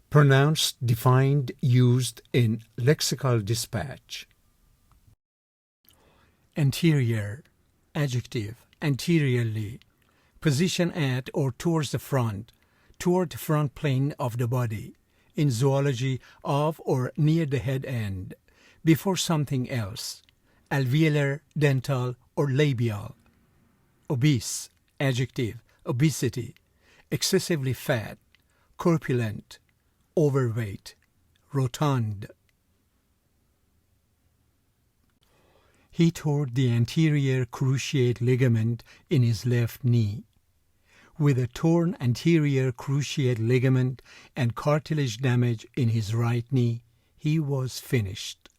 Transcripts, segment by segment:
Pronounced, defined, used in lexical dispatch. Anterior, adjective, anteriorly, position at or towards the front, toward the front plane of the body, in zoology of or near the head end, before something else, alveolar, dental, or labial. Obese, adjective, obesity, excessively fat, corpulent, overweight, rotund. He tore the anterior cruciate ligament in his left knee. With a torn anterior cruciate ligament and cartilage damage in his right knee, he was finished.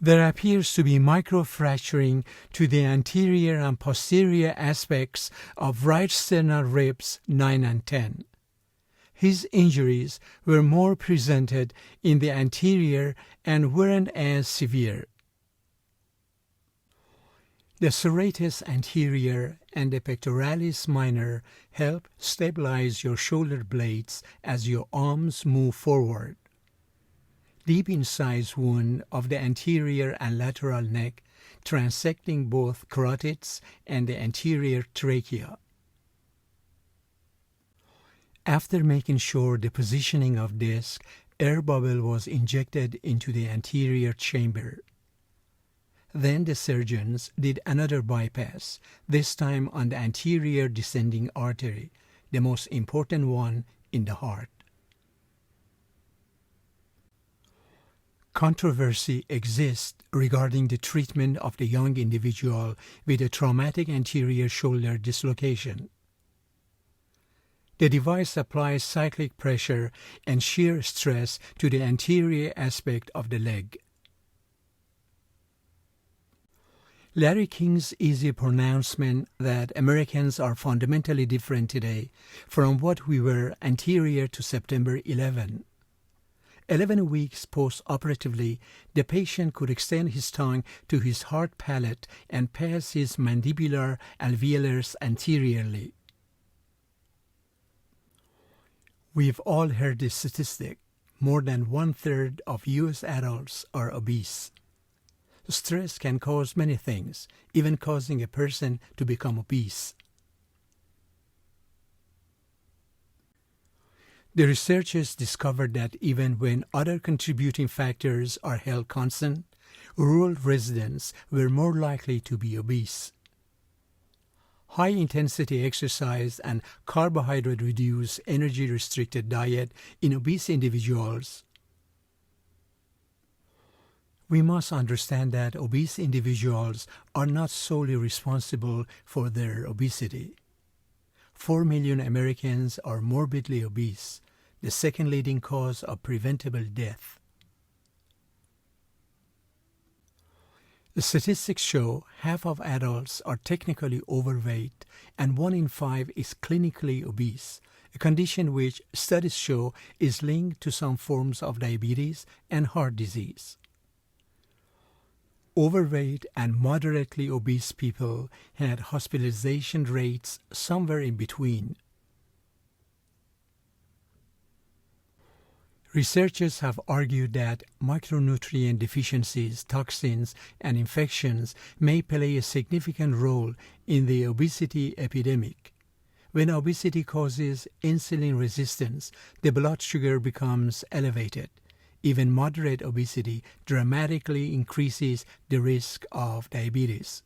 There appears to be microfracturing to the anterior and posterior aspects of right sternal ribs 9 and 10. His injuries were more presented in the anterior and weren't as severe. The serratus anterior and the pectoralis minor help stabilize your shoulder blades as your arms move forward. Deep incised wound of the anterior and lateral neck, transecting both carotids and the anterior trachea. After making sure the positioning of disc, air bubble was injected into the anterior chamber. Then the surgeons did another bypass, this time on the anterior descending artery, the most important one in the heart. Controversy exists regarding the treatment of the young individual with a traumatic anterior shoulder dislocation. The device applies cyclic pressure and shear stress to the anterior aspect of the leg. Larry King's easy pronouncement that Americans are fundamentally different today from what we were anterior to September 11. 11 weeks post-operatively, the patient could extend his tongue to his hard palate and pass his mandibular alveolars anteriorly. We've all heard this statistic. More than 1/3 of U.S. adults are obese. Stress can cause many things, even causing a person to become obese. The researchers discovered that even when other contributing factors are held constant, rural residents were more likely to be obese. High-intensity exercise and carbohydrate-reduced, energy-restricted diet in obese individuals. We must understand that obese individuals are not solely responsible for their obesity. 4 million Americans are morbidly obese, the second leading cause of preventable death. The statistics show half of adults are technically overweight and 1 in 5 is clinically obese, a condition which studies show is linked to some forms of diabetes and heart disease. Overweight and moderately obese people had hospitalization rates somewhere in between. Researchers have argued that micronutrient deficiencies, toxins, and infections may play a significant role in the obesity epidemic. When obesity causes insulin resistance, the blood sugar becomes elevated. Even moderate obesity dramatically increases the risk of diabetes.